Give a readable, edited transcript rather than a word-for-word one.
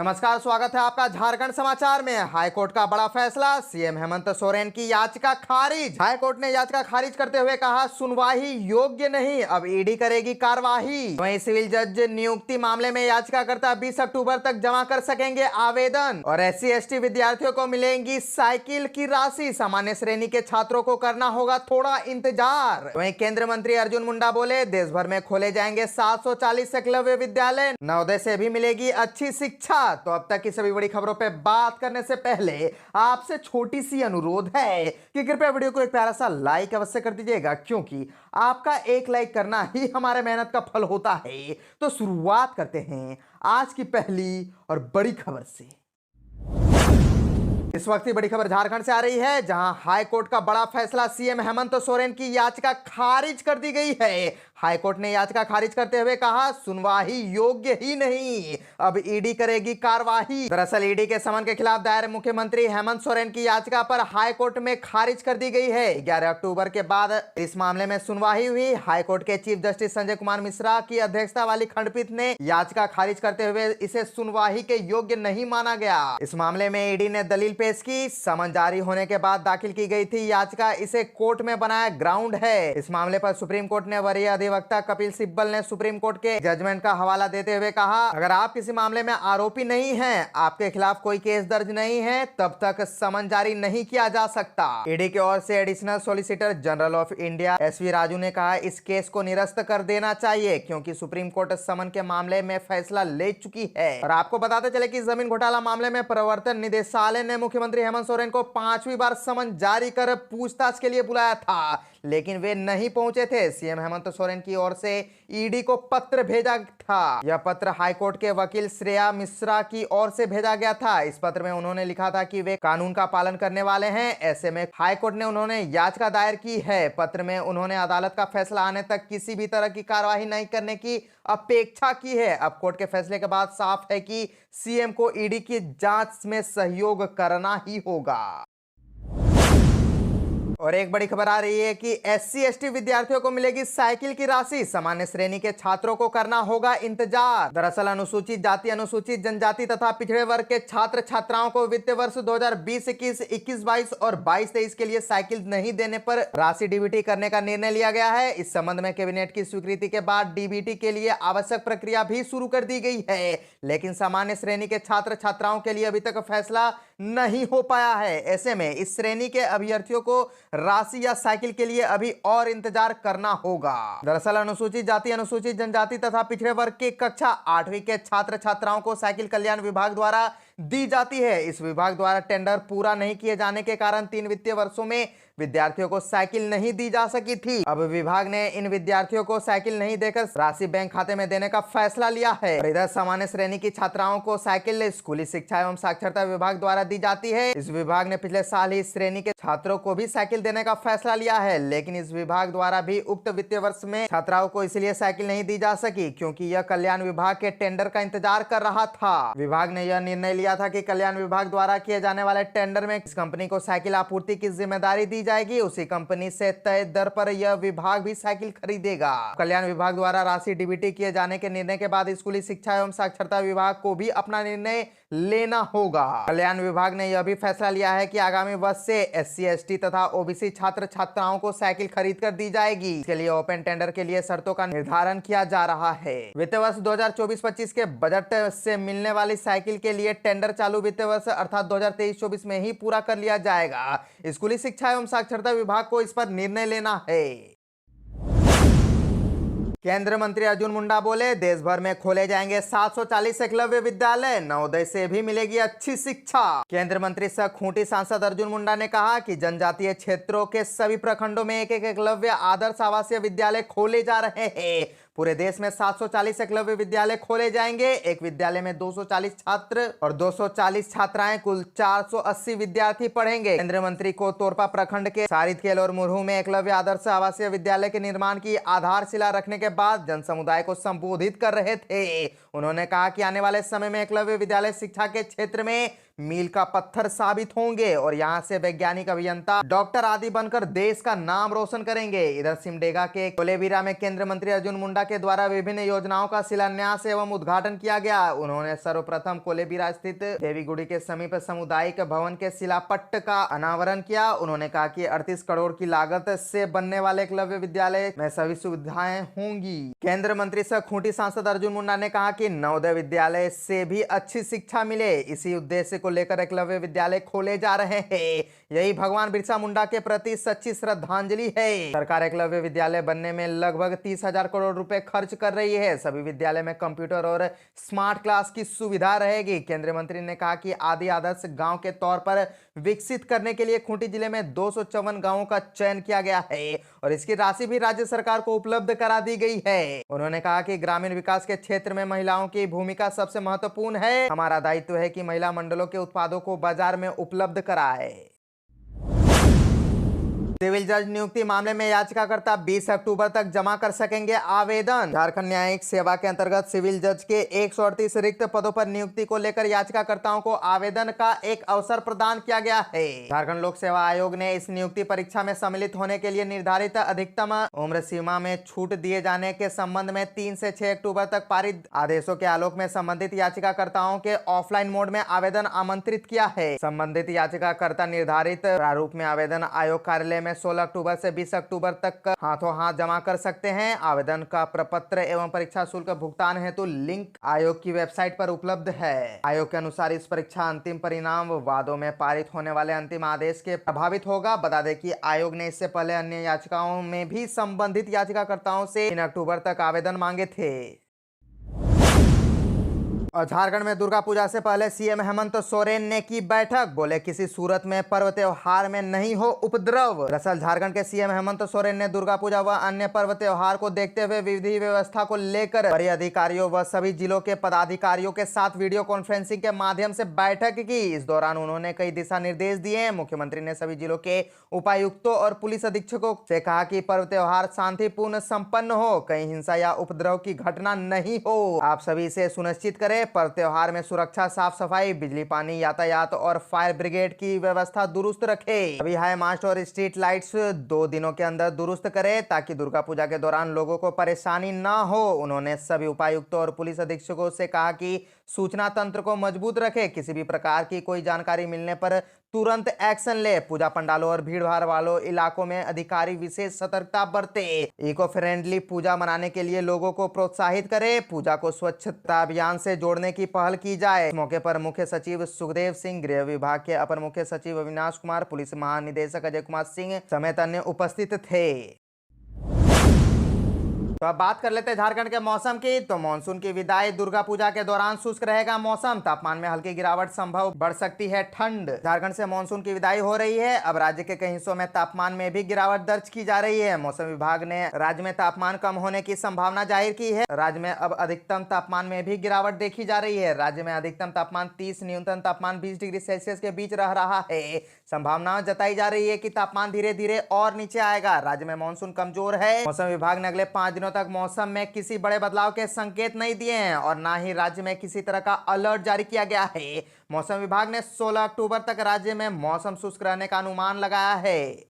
नमस्कार, स्वागत है आपका झारखंड समाचार में। हाईकोर्ट का बड़ा फैसला, सीएम हेमंत सोरेन की याचिका खारिज। हाईकोर्ट ने याचिका खारिज करते हुए कहा, सुनवाई योग्य नहीं, अब ईडी करेगी कार्यवाही। वहीं सिविल जज नियुक्ति मामले में याचिकाकर्ता 20 अक्टूबर तक जमा कर सकेंगे आवेदन। और SC/ST विद्यार्थियों को मिलेंगी साइकिल की राशि, सामान्य श्रेणी के छात्रों को करना होगा थोड़ा इंतजार। वहीं केंद्रीय मंत्री अर्जुन मुंडा बोले, देश भर में खोले जाएंगे 740 एकलव्य विद्यालय, नवोदय से भी मिलेगी अच्छी शिक्षा। तो अब तक की सभी बड़ी खबरों पे बात करने से पहले आपसे छोटी सी अनुरोध है कि कृपया वीडियो को एक प्यारा सा लाइक अवश्य कर दीजिएगा, क्योंकि आपका एक लाइक करना ही हमारे मेहनत का फल होता है। तो शुरुआत करते हैं आज की पहली और बड़ी खबर से। इस वक्त की बड़ी खबर झारखंड से आ रही है, जहां हाई कोर्ट का बड़ा फैसला, सीएम हेमंत सोरेन की याचिका खारिज कर दी गई है। हाई कोर्ट ने याचिका खारिज करते हुए कहा, सुनवाई योग्य ही नहीं, अब ईडी करेगी कार्यवाही। दरअसल ईडी के समन के खिलाफ दायर मुख्यमंत्री हेमंत सोरेन की याचिका पर हाई कोर्ट में खारिज कर दी गई है। 11 अक्टूबर के बाद इस मामले में सुनवाई हुई। हाई कोर्ट के चीफ जस्टिस संजय कुमार मिश्रा की अध्यक्षता वाली खंडपीठ ने याचिका खारिज करते हुए इसे सुनवाई के योग्य नहीं माना गया। इस मामले में ईडी ने दलील पेश की। समन जारी होने के बाद दाखिल की गई थी याचिका, इसे कोर्ट में बनाया ग्राउंड है। इस मामले पर सुप्रीम कोर्ट ने वरीय अधिवक्ता कपिल सिब्बल ने सुप्रीम कोर्ट के जजमेंट का हवाला देते हुए कहा, अगर आप किसी मामले में आरोपी नहीं हैं, आपके खिलाफ कोई केस दर्ज नहीं है, तब तक समन जारी नहीं किया जा सकता। ईडी की ओर से additional solicitor general of India SV Raju ने कहा, इस केस को निरस्त कर देना चाहिए, क्योंकि सुप्रीम कोर्ट समन के मामले में फैसला ले चुकी है। और आपको बताते चले कि जमीन घोटाला मामले में प्रवर्तन निदेशालय ने मुख्यमंत्री हेमंत सोरेन को 5वीं बार समन जारी कर पूछताछ के लिए बुलाया था, लेकिन वे नहीं पहुंचे थे। सीएम हेमंत सोरेन की ओर से ईडी को पत्र भेजा था। यह पत्र हाईकोर्ट के वकील श्रेया मिश्रा की ओर से भेजा गया था। इस पत्र में उन्होंने लिखा था कि वे कानून का पालन करने वाले हैं। ऐसे में हाईकोर्ट ने उन्होंने याचिका दायर की है। पत्र में उन्होंने अदालत का फैसला आने तक किसी भी तरह की कार्यवाही नहीं करने की अपेक्षा की है। अब कोर्ट के फैसले के बाद साफ है कि सीएम को ईडी की जांच में सहयोग करना ही होगा। और एक बड़ी खबर आ रही है कि SC/ST विद्यार्थियों को मिलेगी साइकिल की राशि, सामान्य श्रेणी के छात्रों को करना होगा इंतजार। दरअसल अनुसूचित जाति, अनुसूचित जनजाति तथा पिछड़े वर्ग के छात्र छात्राओं को वित्तीय वर्ष 2020-21, 21-22 और 22-23 के लिए साइकिल नहीं देने पर राशि DBT करने का निर्णय लिया गया है। इस संबंध में कैबिनेट की स्वीकृति के बाद DBT के लिए आवश्यक प्रक्रिया भी शुरू कर दी गई है, लेकिन सामान्य श्रेणी के छात्र छात्राओं के लिए अभी तक फैसला नहीं हो पाया है। ऐसे में इस श्रेणी के अभ्यर्थियों को राशि या साइकिल के लिए अभी और इंतजार करना होगा। दरअसल अनुसूचित जाति, अनुसूचित जनजाति तथा पिछड़े वर्ग की कक्षा 8वीं के छात्र छात्राओं को साइकिल कल्याण विभाग द्वारा दी जाती है। इस विभाग द्वारा टेंडर पूरा नहीं किए जाने के कारण 3 वित्तीय वर्षों में विद्यार्थियों को साइकिल नहीं दी जा सकी थी। अब विभाग ने इन विद्यार्थियों को साइकिल नहीं देकर राशि बैंक खाते में देने का फैसला लिया है। और इधर सामान्य श्रेणी की छात्राओं को साइकिल स्कूली शिक्षा एवं साक्षरता विभाग द्वारा दी जाती है। इस विभाग ने पिछले साल ही इस श्रेणी के छात्रों को भी साइकिल देने का फैसला लिया है, लेकिन इस विभाग द्वारा भी उक्त वित्तीय वर्ष में छात्राओं को इसलिए साइकिल नहीं दी जा सकी क्योंकि यह कल्याण विभाग के टेंडर का इंतजार कर रहा था। विभाग ने यह निर्णय लिया था कि कल्याण विभाग द्वारा किए जाने वाले टेंडर में इस कंपनी को साइकिल आपूर्ति की जिम्मेदारी दी जाएगी। उसी कंपनी से तय दर पर यह विभाग भी साइकिल खरीदेगा। कल्याण विभाग द्वारा राशि DBT किए जाने के निर्णय के बाद स्कूली शिक्षा एवं साक्षरता विभाग को भी अपना निर्णय लेना होगा। कल्याण विभाग ने यह भी फैसला लिया है कि आगामी वर्ष से SC/ST तथा OBC छात्र छात्राओं को साइकिल खरीद कर दी जाएगी। इसके लिए ओपन टेंडर के लिए शर्तों का निर्धारण किया जा रहा है। वित्तीय वर्ष 2024-25 के बजट से मिलने वाली साइकिल के लिए टेंडर चालू वित्तीय वर्ष अर्थात 2023-24 में ही पूरा कर लिया जाएगा। स्कूली शिक्षा एवं साक्षरता विभाग को इस पर निर्णय लेना है। केंद्रीय मंत्री अर्जुन मुंडा बोले, देश भर में खोले जाएंगे 740 एकलव्य विद्यालय, नवोदय से भी मिलेगी अच्छी शिक्षा। केंद्रीय मंत्री सह खूंटी सांसद अर्जुन मुंडा ने कहा कि जनजातीय क्षेत्रों के सभी प्रखंडों में एक एकलव्य आदर्श आवासीय विद्यालय खोले जा रहे हैं। पूरे देश में 740 एकलव्य विद्यालय खोले जाएंगे। एक विद्यालय में 240 छात्र और 240 छात्राएं, कुल 480 विद्यार्थी पढ़ेंगे। केंद्रीय मंत्री को तोरपा प्रखंड के सारिदखेल और मुरहू में एकलव्य आदर्श आवासीय विद्यालय के निर्माण की आधारशिला रखने के बाद जन समुदाय को संबोधित कर रहे थे। उन्होंने कहा कि आने वाले समय में एकलव्य विद्यालय शिक्षा के क्षेत्र में मील का पत्थर साबित होंगे और यहाँ से वैज्ञानिक, अभियंता, डॉक्टर आदि बनकर देश का नाम रोशन करेंगे। इधर सिमडेगा के कोलेबिरा में केंद्रीय मंत्री अर्जुन मुंडा के द्वारा विभिन्न योजनाओं का शिलान्यास एवं उद्घाटन किया गया। उन्होंने सर्वप्रथम कोलेबिरा स्थित देवीगुड़ी के समीप सामुदायिक भवन के शिलापट्ट का अनावरण किया। उन्होंने कहा कि 38 करोड़ की लागत से बनने वाले एकलव्य विद्यालय में सभी सुविधाएं होंगी। केंद्रीय मंत्री सह खूंटी सांसद अर्जुन मुंडा ने कहा कि नवोदय विद्यालय से भी अच्छी शिक्षा मिले, इसी उद्देश्य को लेकर एकलव्य विद्यालय खोले जा रहे हैं। यही भगवान बिरसा मुंडा के प्रति सच्ची श्रद्धांजलि है। सरकार एकलव्य विद्यालय बनने में लगभग 30,000 करोड़ रुपए खर्च कर रही है। सभी विद्यालय में कंप्यूटर और स्मार्ट क्लास की सुविधा रहेगी। केंद्रीय मंत्री ने कहा कि आदि आदर्श गांव के तौर पर विकसित करने के लिए खूंटी जिले में 254 गांवों का चयन किया गया है और इसकी राशि भी राज्य सरकार को उपलब्ध करा दी गई है। उन्होंने कहा कि ग्रामीण विकास के क्षेत्र में महिलाओं की भूमिका सबसे महत्वपूर्ण है। हमारा दायित्व है कि महिला मंडलों के उत्पादों को बाजार में उपलब्ध कराए। सिविल जज नियुक्ति मामले में याचिकाकर्ता 20 अक्टूबर तक जमा कर सकेंगे आवेदन। झारखंड न्यायिक सेवा के अंतर्गत सिविल जज के 138 रिक्त पदों पर नियुक्ति को लेकर याचिकाकर्ताओं को आवेदन का एक अवसर प्रदान किया गया है। झारखंड लोक सेवा आयोग ने इस नियुक्ति परीक्षा में सम्मिलित होने के लिए निर्धारित अधिकतम उम्र सीमा में छूट दिए जाने के संबंध में 3 से 6 अक्टूबर तक पारित आदेशों के आलोक में संबंधित याचिकाकर्ताओं के ऑफलाइन मोड में आवेदन आमंत्रित किया है। संबंधित याचिकाकर्ता निर्धारित प्रारूप में आवेदन आयोग कार्यालय में 16 अक्टूबर से 20 अक्टूबर तक हाथों हाथ जमा कर सकते हैं। आवेदन का प्रपत्र एवं परीक्षा शुल्क भुगतान हेतु लिंक आयोग की वेबसाइट पर उपलब्ध है। आयोग के अनुसार इस परीक्षा अंतिम परिणाम वादों में पारित होने वाले अंतिम आदेश के प्रभावित होगा। बता दें कि आयोग ने इससे पहले अन्य याचिकाओं में भी संबंधित याचिकाकर्ताओं से 3 अक्टूबर तक आवेदन मांगे थे। और झारखंड में दुर्गा पूजा से पहले सीएम हेमंत सोरेन ने की बैठक। बोले किसी सूरत में पर्व त्योहार में नहीं हो उपद्रव। दरअसल झारखंड के सीएम हेमंत सोरेन ने दुर्गा पूजा व अन्य पर्व त्योहार को देखते हुए विधि व्यवस्था को लेकर वरीय अधिकारियों व सभी जिलों के पदाधिकारियों के साथ वीडियो कॉन्फ्रेंसिंग के माध्यम से बैठक की। इस दौरान उन्होंने कई दिशा निर्देश दिए। मुख्यमंत्री ने सभी जिलों के उपायुक्तों और पुलिस अधीक्षकों से कहा कि पर्व त्योहार शांतिपूर्ण संपन्न हो, कहीं हिंसा या उपद्रव की घटना नहीं हो। आप सभी से सुनिश्चित करें पर्व त्योहार में सुरक्षा, साफ सफाई, बिजली, पानी, यातायात और फायर ब्रिगेड की व्यवस्था दुरुस्त रखे। अभी हाई मास्ट और स्ट्रीट लाइट्स 2 दिनों के अंदर दुरुस्त करे ताकि दुर्गा पूजा के दौरान लोगों को परेशानी न हो। उन्होंने सभी उपायुक्तों और पुलिस अधीक्षकों से कहा कि सूचना तंत्र को मजबूत रखे, किसी भी प्रकार की कोई जानकारी मिलने पर तुरंत एक्शन ले। पूजा पंडालों और भीड़ भाड़ वालों इलाकों में अधिकारी विशेष सतर्कता बरते। इको फ्रेंडली पूजा मनाने के लिए लोगों को प्रोत्साहित करे। पूजा को स्वच्छता अभियान से जोड़ने की पहल की जाए। इस मौके पर मुख्य सचिव सुखदेव सिंह, गृह विभाग के अपर मुख्य सचिव अविनाश कुमार, पुलिस महानिदेशक अजय कुमार सिंह समेत अन्य उपस्थित थे। तो अब बात कर लेते हैं झारखंड के मौसम की। तो मानसून की विदाई, दुर्गा पूजा के दौरान शुष्क रहेगा मौसम, तापमान में हल्की गिरावट संभव, बढ़ सकती है ठंड। झारखंड से मानसून की विदाई हो रही है। अब राज्य के कई हिस्सों में तापमान में भी गिरावट दर्ज की जा रही है। मौसम विभाग ने राज्य में तापमान कम होने की संभावना जाहिर की है। राज्य में अब अधिकतम तापमान में भी गिरावट देखी जा रही है। राज्य में अधिकतम तापमान 30, न्यूनतम तापमान 20 डिग्री सेल्सियस के बीच रह रहा है। संभावना जताई जा रही है कि तापमान धीरे धीरे और नीचे आएगा। राज्य में मानसून कमजोर है। मौसम विभाग ने अगले 5 दिनों तक मौसम में किसी बड़े बदलाव के संकेत नहीं दिए हैं और ना ही राज्य में किसी तरह का अलर्ट जारी किया गया है। मौसम विभाग ने 16 अक्टूबर तक राज्य में मौसम शुष्क रहने का अनुमान लगाया है।